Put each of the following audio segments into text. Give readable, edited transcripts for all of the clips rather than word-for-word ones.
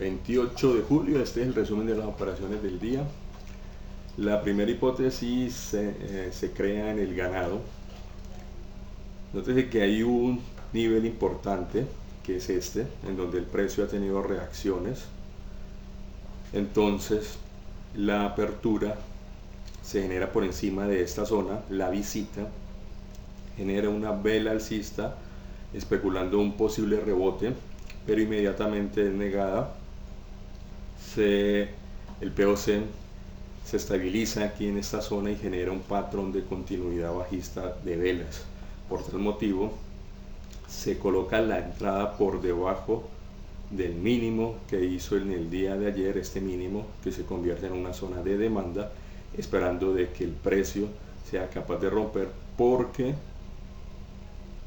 28 de julio, este es el resumen de las operaciones del día. La primera hipótesis se crea en el ganado. Nótese que hay un nivel importante, que es este, en donde el precio ha tenido reacciones. Entonces, la apertura se genera por encima de esta zona, la visita genera una vela alcista especulando un posible rebote, pero inmediatamente es negada. El POC se estabiliza aquí en esta zona y genera un patrón de continuidad bajista de velas. Por tal motivo, se coloca la entrada por debajo del mínimo que hizo en el día de ayer, este mínimo que se convierte en una zona de demanda, esperando de que el precio sea capaz de romper, porque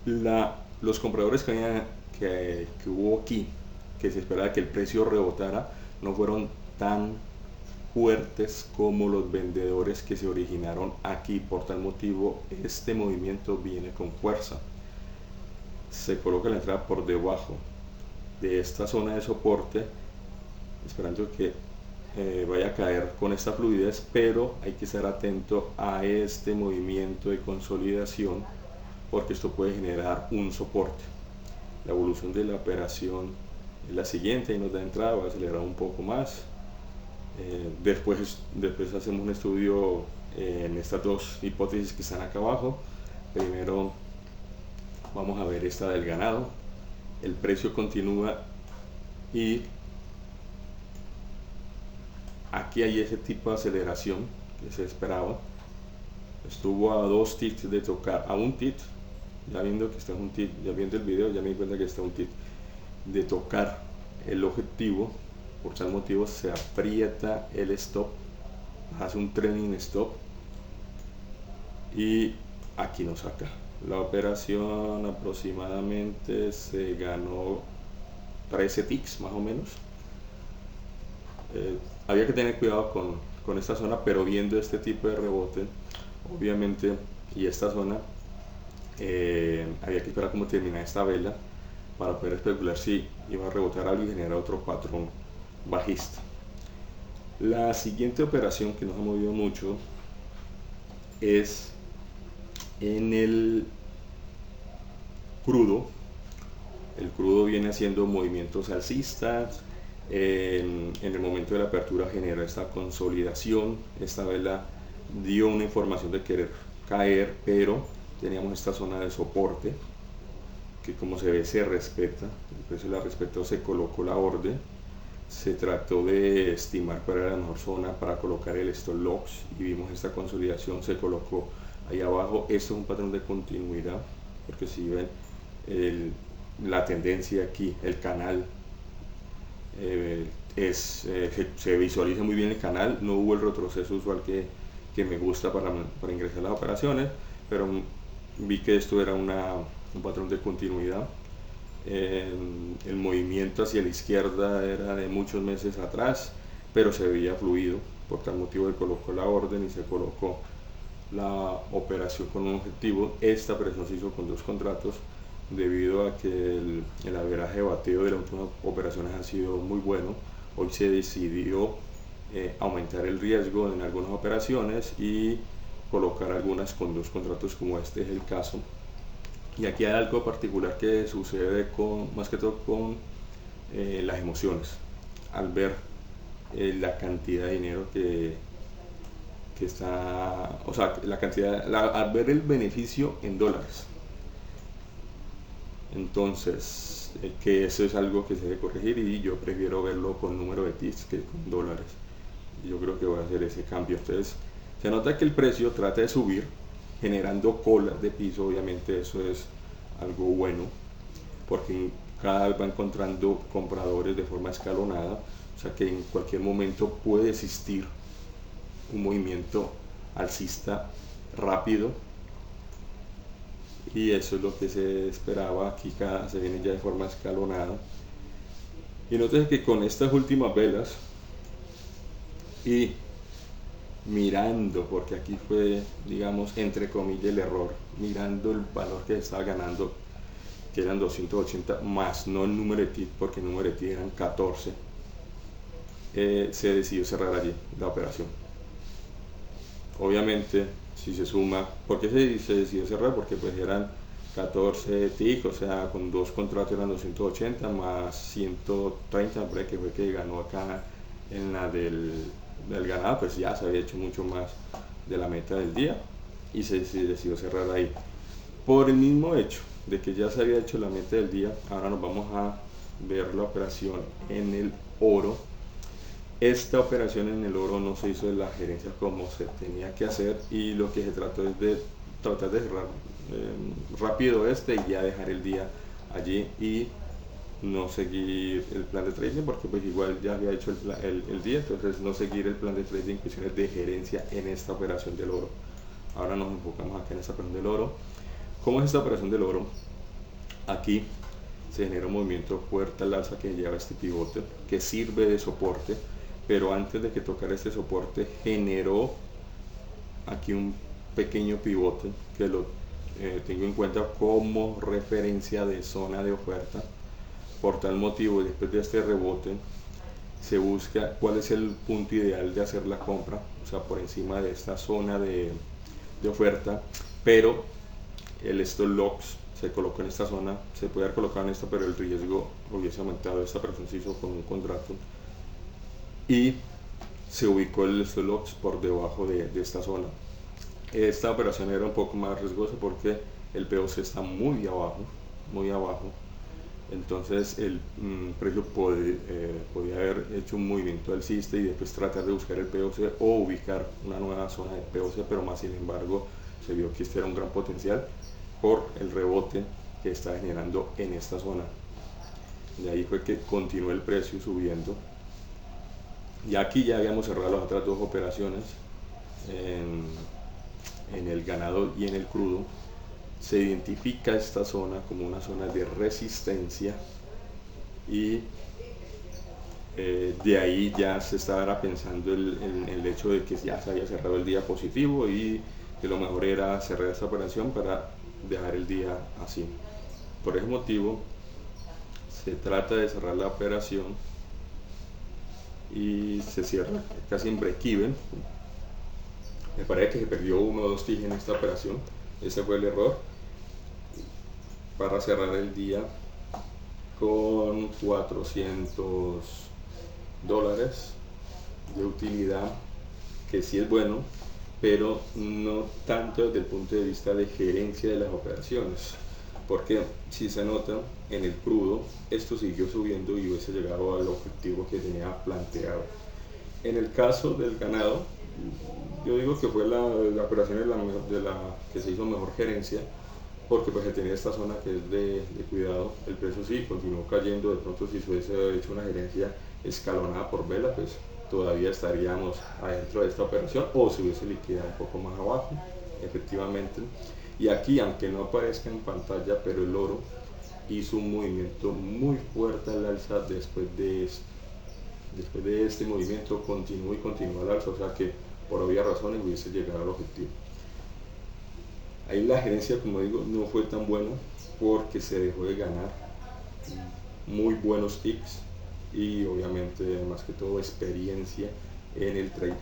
los compradores que hubo aquí, que se esperaba que el precio rebotara, no fueron tan fuertes como los vendedores que se originaron aquí. Por tal motivo, este movimiento viene con fuerza. Se coloca la entrada por debajo de esta zona de soporte, esperando que vaya a caer con esta fluidez, pero hay que estar atento a este movimiento de consolidación, porque esto puede generar un soporte. La evolución de la operación es la siguiente, y nos da entrada, va a acelerar un poco más. Después hacemos un estudio en estas dos hipótesis que están acá abajo. Primero vamos a ver esta del ganado. El precio continúa y aquí hay ese tipo de aceleración que se esperaba. Estuvo a 2 ticks de tocar, a un tick, ya viendo que está un tick, ya viendo el video ya me di cuenta que está un tick de tocar el objetivo. Por tal motivo se aprieta el stop, hace un trailing stop y aquí nos saca. La operación aproximadamente se ganó 13 ticks más o menos. Había que tener cuidado con esta zona, pero viendo este tipo de rebote, obviamente, y esta zona, había que esperar cómo termina esta vela para poder especular si iba a rebotar algo y generar otro patrón bajista. La siguiente operación que nos ha movido mucho es en el crudo. El crudo viene haciendo movimientos alcistas. En el momento de la apertura generó esta consolidación. Esta vela dio una información de querer caer, pero teníamos esta zona de soporte que, como se ve, se respeta. El precio la respetó, se colocó la orden, se trató de estimar cuál era la mejor zona para colocar el stop loss y vimos esta consolidación, se colocó ahí abajo. Esto es un patrón de continuidad, porque si ven la tendencia aquí, el canal, se visualiza muy bien el canal. No hubo el retroceso usual que me gusta para ingresar a las operaciones, pero vi que esto era un patrón de continuidad. El movimiento hacia la izquierda era de muchos meses atrás, pero se veía fluido. Por tal motivo se colocó la orden y se colocó la operación con un objetivo. Esta operación se hizo con 2 contratos debido a que el averaje de bateo de las últimas operaciones ha sido muy bueno. Hoy se decidió aumentar el riesgo en algunas operaciones y colocar algunas con 2 contratos, como este es el caso. Y aquí hay algo particular que sucede más que todo con las emociones. Al ver la cantidad de dinero que está, o sea, al ver el beneficio en dólares. Entonces, que eso es algo que se debe corregir, y yo prefiero verlo con número de ticks que con dólares. Yo creo que voy a hacer ese cambio. Entonces, se nota que el precio trata de subir, generando colas de piso. Obviamente eso es algo bueno, porque cada vez va encontrando compradores de forma escalonada, o sea que en cualquier momento puede existir un movimiento alcista rápido, y eso es lo que se esperaba. Aquí se viene ya de forma escalonada, y noten que con estas últimas velas y mirando, porque aquí fue, digamos, entre comillas, el error, mirando el valor que se estaba ganando, que eran 280 más, no el número de TIT, porque el número de TIT eran 14, se decidió cerrar allí la operación. Obviamente, si se suma, ¿por qué se decidió cerrar? Porque pues eran 14 TIC, o sea, con dos contratos eran 280 más 130, hombre, que fue que ganó acá en la del ganado, pues ya se había hecho mucho más de la meta del día y se decidió cerrar ahí. Por el mismo hecho de que ya se había hecho la meta del día, ahora nos vamos a ver la operación en el oro. Esta operación en el oro no se hizo de la gerencia como se tenía que hacer y lo que se trató es de tratar de cerrar rápido y ya dejar el día allí y no seguir el plan de trading porque pues igual ya había hecho el día, entonces no seguir el plan de trading, cuestiones de gerencia en esta operación del oro. Ahora nos enfocamos acá en esta operación del oro. ¿Cómo es esta operación del oro? Aquí se genera un movimiento fuerte al alza que lleva este pivote que sirve de soporte, pero antes de que tocara este soporte generó aquí un pequeño pivote que lo tengo en cuenta como referencia de zona de oferta. Por tal motivo, después de este rebote se busca cuál es el punto ideal de hacer la compra, o sea, por encima de esta zona de oferta, pero el stop loss se colocó en esta zona, se puede haber colocado en esta, pero el riesgo hubiese aumentado. Esta operación se hizo con un contrato y se ubicó el stop loss por debajo de esta zona. Esta operación era un poco más riesgosa porque el POC está muy abajo, entonces el precio podía haber hecho un movimiento alcista y después tratar de buscar el POC o ubicar una nueva zona de POC, pero más sin embargo se vio que este era un gran potencial por el rebote que está generando en esta zona. De ahí fue que continuó el precio subiendo. Y aquí ya habíamos cerrado las otras dos operaciones en el ganado y en el crudo. Se identifica esta zona como una zona de resistencia y de ahí ya se estaba pensando el hecho de que ya se había cerrado el día positivo y que lo mejor era cerrar esta operación para dejar el día así. Por ese motivo se trata de cerrar la operación y se cierra casi en break-even. Me parece que se perdió 1 o 2 tickets en esta operación, ese fue el error, para cerrar el día con $400 de utilidad, que sí es bueno, pero no tanto desde el punto de vista de gerencia de las operaciones, porque si se nota en el crudo esto siguió subiendo y hubiese llegado al objetivo que tenía planteado. En el caso del ganado, yo digo que fue la operación de la que se hizo mejor gerencia, porque pues se tenía esta zona que es de cuidado. El precio sí continuó cayendo, de pronto si se hubiese hecho una gerencia escalonada por vela, pues todavía estaríamos adentro de esta operación o se hubiese liquidado un poco más abajo, efectivamente. Y aquí, aunque no aparezca en pantalla, pero el oro hizo un movimiento muy fuerte al alza después de este movimiento, continuó al alza, o sea que por obvias razones hubiese llegado al objetivo. Ahí la gerencia, como digo, no fue tan buena porque se dejó de ganar muy buenos tips y obviamente más que todo experiencia en el trading.